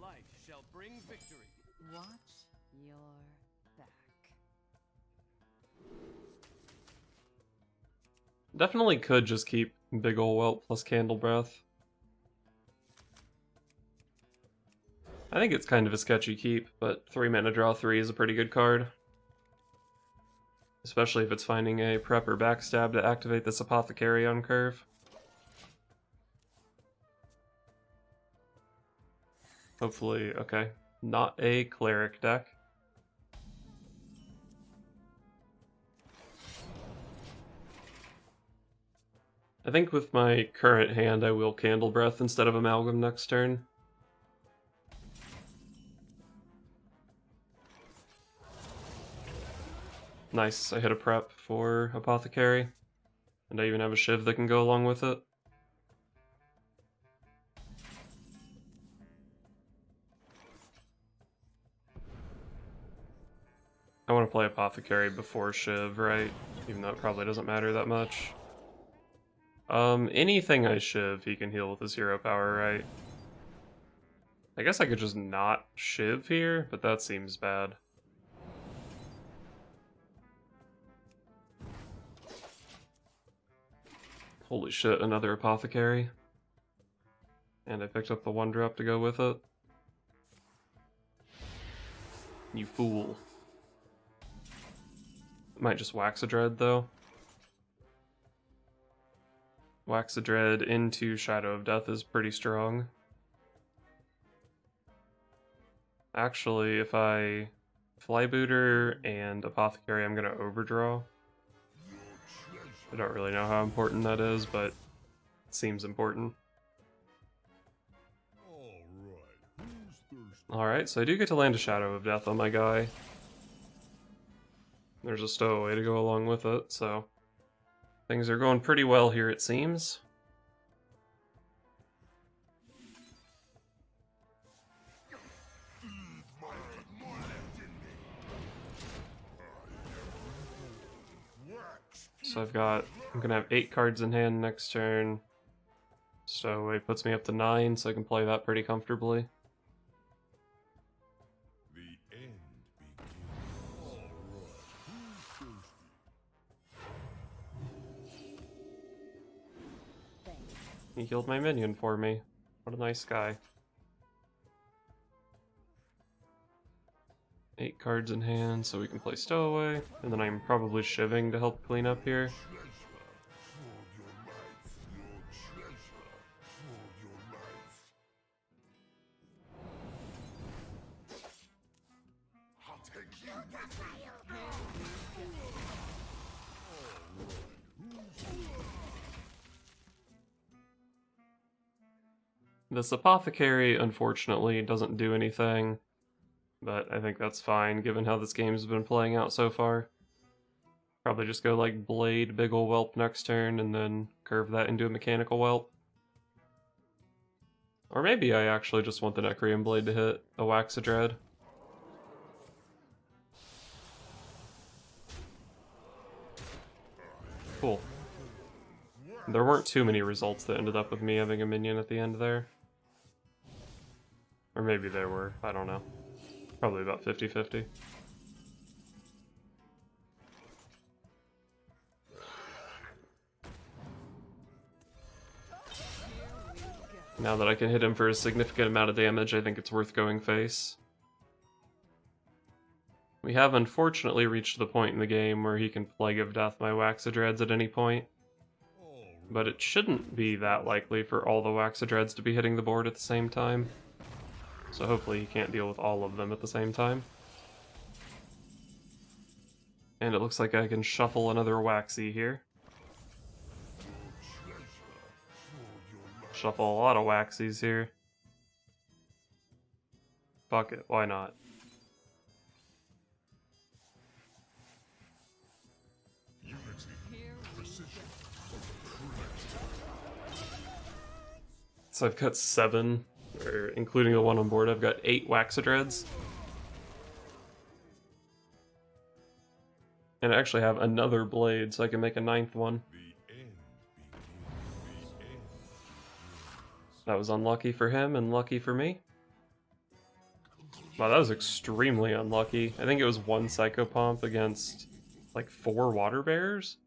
light shall bring victory. Watch your back. Definitely could just keep Big Ol' Whelp plus Candle Breath. I think it's kind of a sketchy keep, but 3 mana draw 3 is a pretty good card. Especially if it's finding a prep or backstab to activate this Apothecary on curve. Hopefully, okay. Not a Cleric deck. I think with my current hand I will Candle Breath instead of Amalgam next turn. Nice, I hit a prep for Apothecary. And I even have a Shiv that can go along with it. I want to play Apothecary before Shiv, right? Even though it probably doesn't matter that much. Anything I Shiv, he can heal with his hero power, right? I guess I could just not Shiv here, but that seems bad. Holy shit, another Apothecary. And I picked up the 1-drop to go with it. You fool. Might just Waxadred though. Waxadred into Shadow of Death is pretty strong. Actually, if I Flybooter and Apothecary, I'm gonna overdraw. I don't really know how important that is, but it seems important. Alright, so I do get to land a Shadow of Death on my guy. There's a stowaway to go along with it, so things are going pretty well here, it seems. So I'm gonna have 8 cards in hand next turn. Stowaway puts me up to 9, so I can play that pretty comfortably. He healed my minion for me. What a nice guy. 8 cards in hand, so we can play Stowaway. And then I'm probably shivving to help clean up here. This Apothecary, unfortunately, doesn't do anything, but I think that's fine given how this game's been playing out so far. Probably just go like Blade, Big Ol' Whelp next turn, and then curve that into a Mechanical Whelp. Or maybe I actually just want the Necreum Blade to hit a Waxadred. Cool. There weren't too many results that ended up with me having a minion at the end there. Or maybe there were, I don't know. Probably about 50-50. Now that I can hit him for a significant amount of damage, I think it's worth going face. We have unfortunately reached the point in the game where he can Plague of Death my Waxadreds at any point. But it shouldn't be that likely for all the Waxadreds to be hitting the board at the same time. So hopefully he can't deal with all of them at the same time. And it looks like I can shuffle another Waxy here. Shuffle a lot of Waxies here. Fuck it, why not? So I've got 7, or including the one on board, I've got 8 Waxadreds. And I actually have another blade, so I can make a 9th one. That was unlucky for him and lucky for me. Wow, that was extremely unlucky. I think it was 1 Psychopomp against like 4 Water Bears?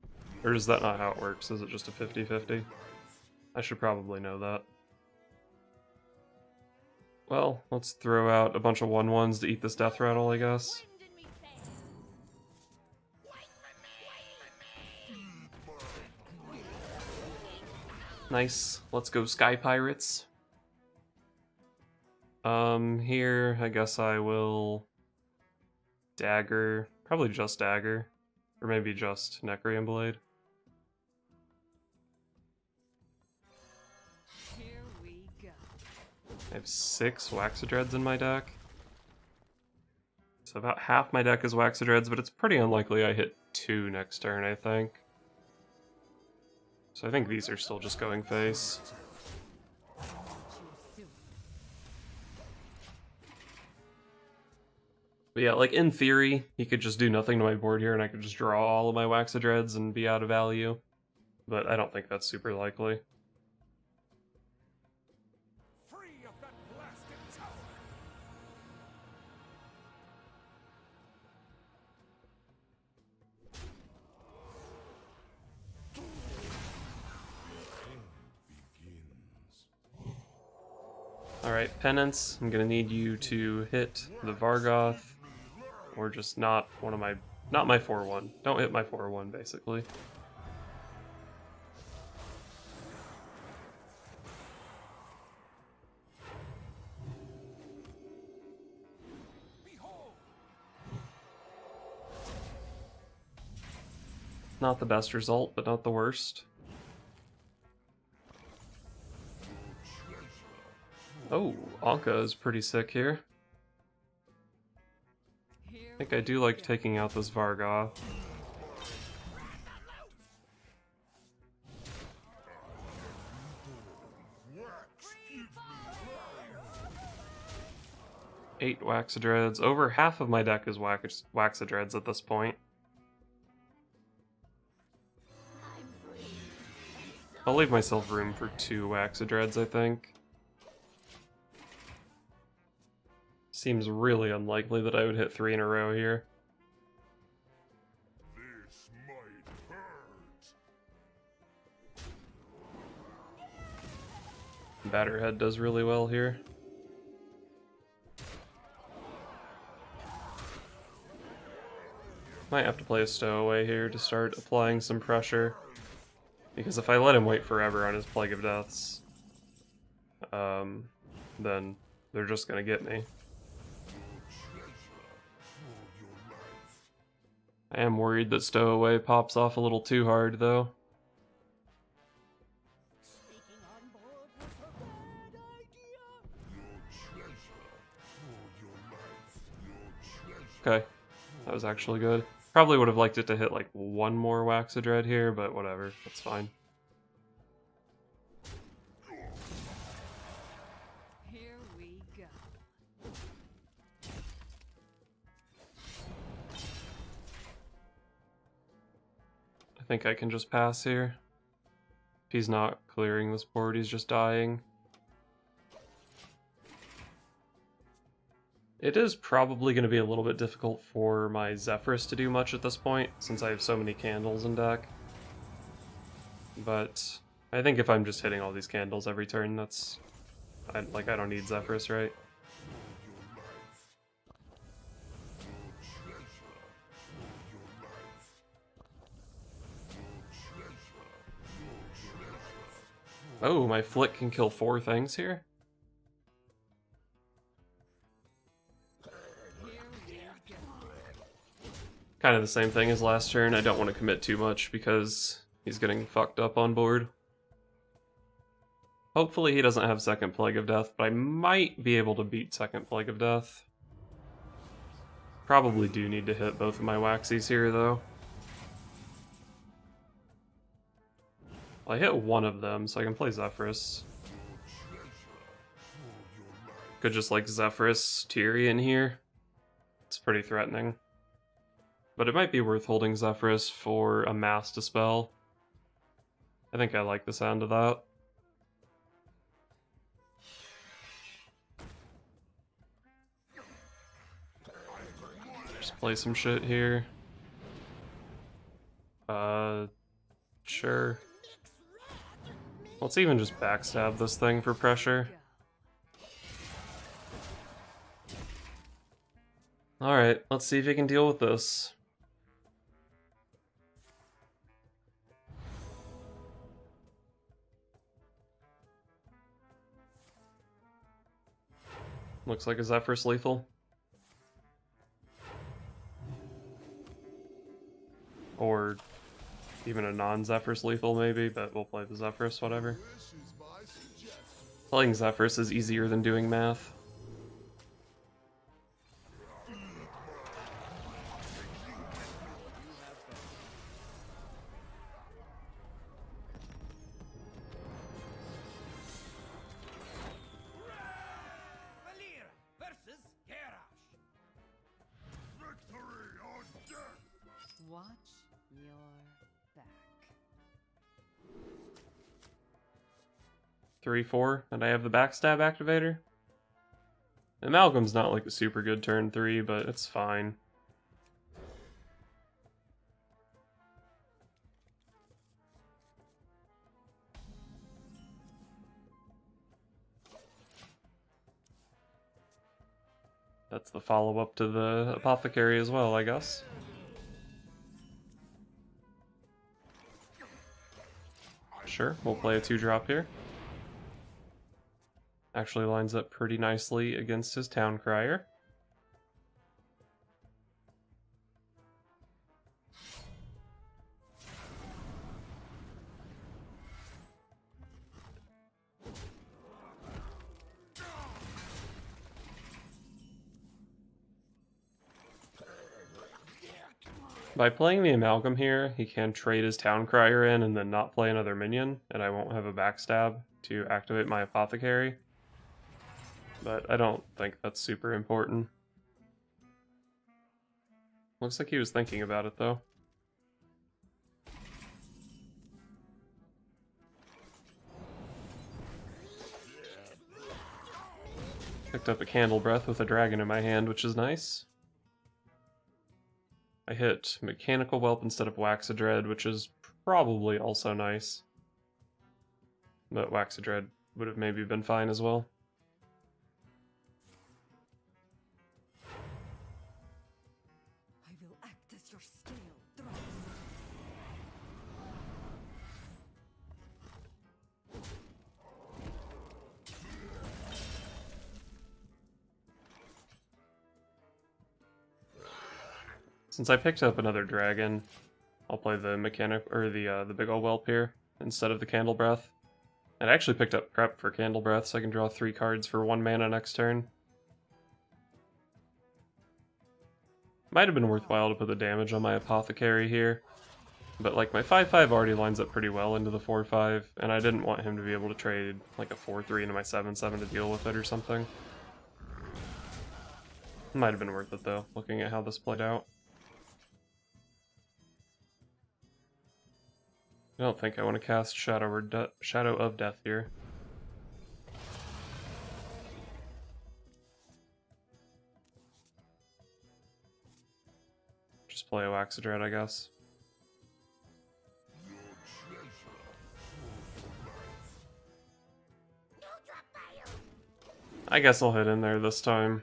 Or is that not how it works? Is it just a 50-50? I should probably know that. Well, let's throw out a bunch of 1/1s to eat this Death Rattle, I guess. Nice. Let's go Sky Pirates. Here, I guess I will Dagger. Probably just Dagger. Or maybe just Necrium Blade. Here we go. I have 6 Waxadreds in my deck. So about half my deck is Waxadreds, but it's pretty unlikely I hit 2 next turn, I think. So I think these are still just going face. But yeah, like in theory, he could just do nothing to my board here and I could just draw all of my Waxadreds and be out of value. But I don't think that's super likely. Free of that blasted tower. Alright, Penance, I'm gonna need you to hit the Vargoth, or just not one of my, not my 4/1. Don't hit my 4/1, basically. Not the best result, but not the worst. Oh, Anka is pretty sick here. I think I do like taking out this Vargoth. Eight Waxadreds. Over half of my deck is Waxadreds at this point. I'll leave myself room for 2 Waxadreds, I think. Seems really unlikely that I would hit 3 in a row here. This might hurt. Batterhead does really well here. Might have to play a Stowaway here to start applying some pressure. Because if I let him wait forever on his Plague of Deaths, then they're just gonna get me. I am worried that Stowaway pops off a little too hard, though. Okay, that was actually good. Probably would have liked it to hit like 1 more Waxadred here, but whatever, that's fine. Here we go. I think I can just pass here. If he's not clearing this board, he's just dying. It is probably going to be a little bit difficult for my Zephyrus to do much at this point, since I have so many candles in deck. But I think if I'm just hitting all these candles every turn, that's... I don't need Zephyrus, right? Oh, my Flick can kill 4 things here? Kind of the same thing as last turn. I don't want to commit too much because he's getting fucked up on board. Hopefully he doesn't have second Plague of Death, but I might be able to beat second Plague of Death. Probably do need to hit both of my Waxies here, though. Well, I hit one of them, so I can play Zephyrus. Could just like Zephyrus Tyrion here. It's pretty threatening. But it might be worth holding Zephyrus for a Mass Dispel. I think I like the sound of that. Play some shit here. Sure. Let's even just backstab this thing for pressure. Alright, let's see if he can deal with this. Looks like a Zephyrus lethal. Or even a non-Zephyrus lethal maybe, but we'll play the Zephyrus, whatever. Playing Zephyrus is easier than doing math. Watch your back. 3-4, and I have the backstab activator. Amalgam's not like a super good turn 3, but it's fine. That's the follow-up to the Apothecary as well, I guess. Sure, we'll play a 2-drop here. Actually lines up pretty nicely against his Town Crier. By playing the Amalgam here, he can trade his Town Crier in and then not play another minion, and I won't have a backstab to activate my Apothecary. But I don't think that's super important. Looks like he was thinking about it, though. Picked up a Candle Breath with a dragon in my hand, which is nice. I hit Mechanical Whelp instead of Waxadred, which is probably also nice. But Waxadred would have maybe been fine as well. I will act as your scale drops. Since I picked up another dragon, I'll play the the big ol' whelp here instead of the Candle Breath. And I actually picked up Prep for Candle Breath, so I can draw 3 cards for 1 mana next turn. Might have been worthwhile to put the damage on my Apothecary here, but like my 5/5 already lines up pretty well into the 4/5, and I didn't want him to be able to trade like a 4/3 into my 7/7 to deal with it or something. Might have been worth it though, looking at how this played out. I don't think I want to cast Shadow of Death here. Just play a Waxadred, I guess. I guess I'll hit in there this time.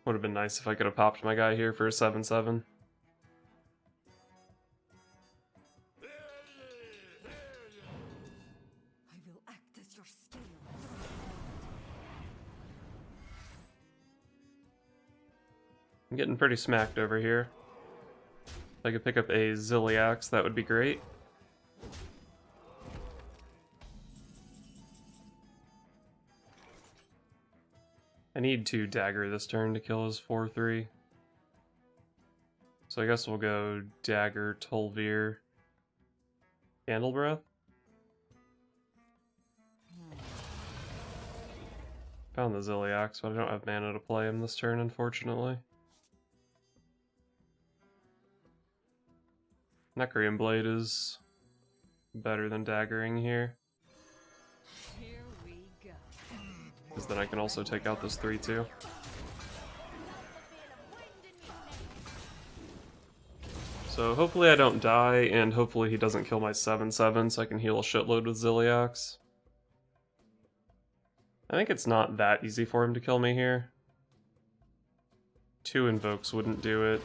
Would have been nice if I could have popped my guy here for a 7/7. I'm getting pretty smacked over here. If I could pick up a Zilliax, that would be great. I need to dagger this turn to kill his 4/3. So I guess we'll go Dagger, Tolvir, Candle Breath. Found the Zilliax, but I don't have mana to play him this turn, unfortunately. Necreum Blade is better than daggering here. Here we go. Because then I can also take out this 3/2. So hopefully I don't die, and hopefully he doesn't kill my 7/7 so I can heal a shitload with Ziliax. I think it's not that easy for him to kill me here. 2 invokes wouldn't do it.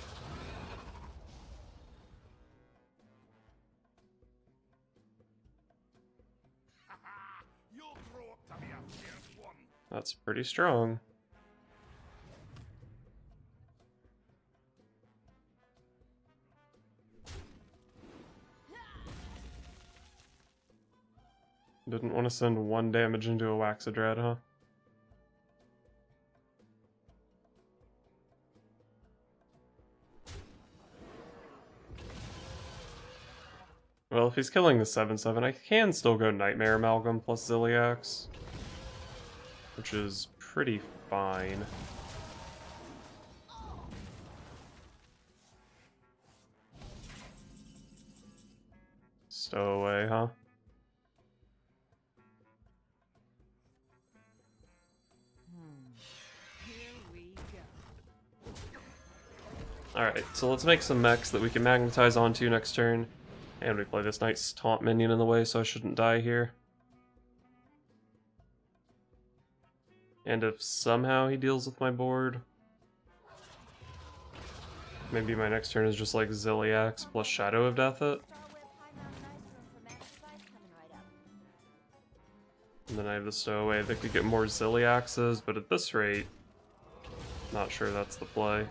You'll grow up to be a fierce one. That's pretty strong. Didn't want to send 1 damage into a Waxadred, huh? Well, if he's killing the 7/7, I can still go Nightmare Amalgam plus Ziliax, which is pretty fine. Stowaway, huh? Alright, so let's make some mechs that we can magnetize onto next turn. And we play this nice taunt minion in the way, so I shouldn't die here. And if somehow he deals with my board, maybe my next turn is just like Ziliax plus Shadow of Death it. And then I have the Stowaway that could get more Ziliaxes, but at this rate, not sure that's the play.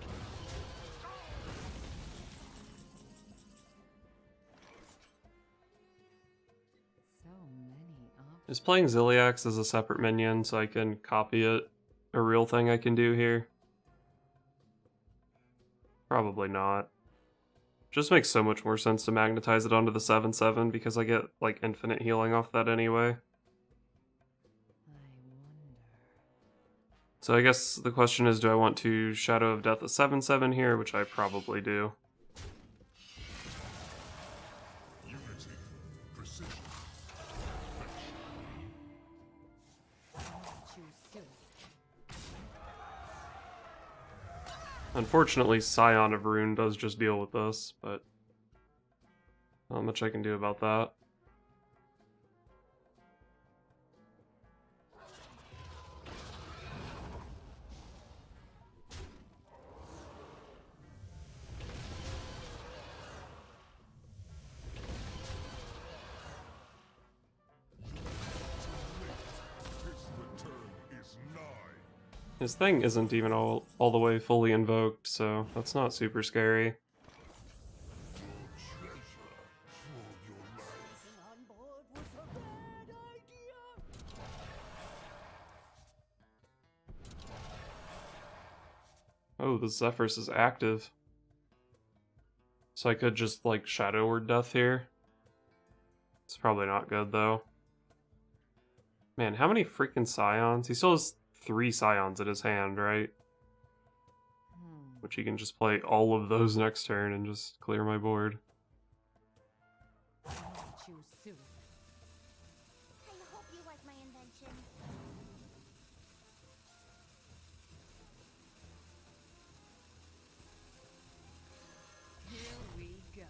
Is playing Ziliax as a separate minion so I can copy it a real thing I can do here? Probably not. Just makes so much more sense to magnetize it onto the 7/7 because I get like infinite healing off that anyway. So I guess the question is, do I want to Shadow of Death a 7/7 here, which I probably do. Unity, precision, Unfortunately, Scion of Rune does just deal with this, but not much I can do about that. his return is nigh. His thing isn't even all the way fully invoked, so that's not super scary. Treasure for your life. On board was a bad idea. Oh, the Zephyrs is active. So I could just, like, Shadow Word Death here. It's probably not good, though. Man, how many freaking Scions? He still has 3 Scions in his hand, right? Which he can just play all of those next turn and just clear my board. Choose soon. I hope you like my invention. Here we go.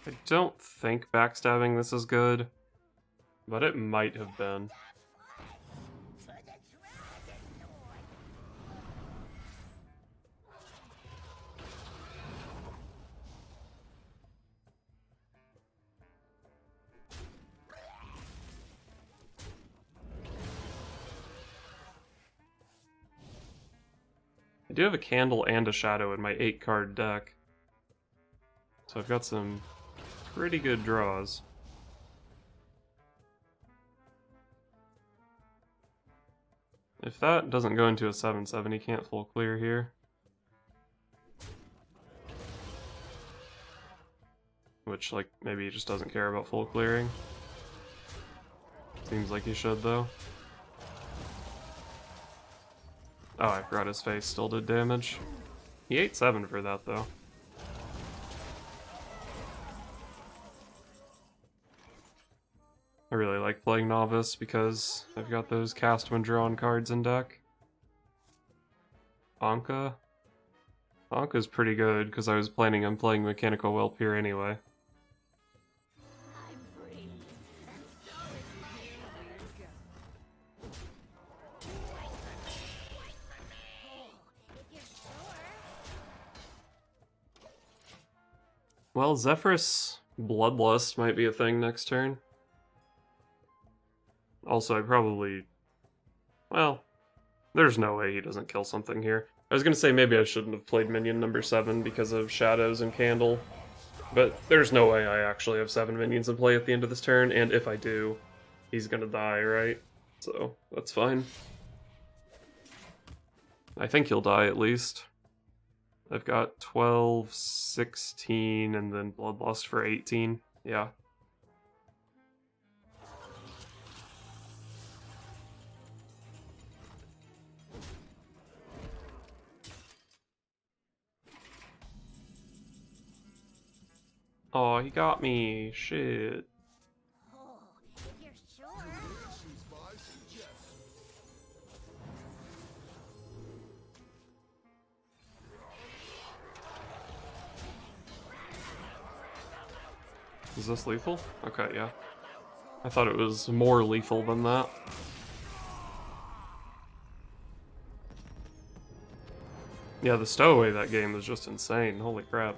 I don't think backstabbing this is good, but it might have been. For the Dragon Lord. I do have a Candle and a Shadow in my 8-card deck, so I've got some pretty good draws. If that doesn't go into a 7/7, he can't full clear here. Which, like, maybe he just doesn't care about full clearing. Seems like he should, though. Oh, I forgot his face still did damage. He ate 7 for that, though. I really like playing Novice because I've got those cast when drawn cards in deck. Anka? Anka's pretty good because I was planning on playing Mechanical Whelp here anyway. Well, Zephyrus Bloodlust might be a thing next turn. Also, I probably... Well, there's no way he doesn't kill something here. I was gonna say maybe I shouldn't have played minion number 7 because of Shadows and Candle, but there's no way I actually have 7 minions in play at the end of this turn, and if I do, he's gonna die, right? So, that's fine. I think he'll die at least. I've got 12, 16, and then Bloodlust for 18. Yeah. Oh, he got me. Shit. Oh, if you're sure. Is this lethal? Okay, yeah. I thought it was more lethal than that. Yeah, the stowaway that game was just insane. Holy crap.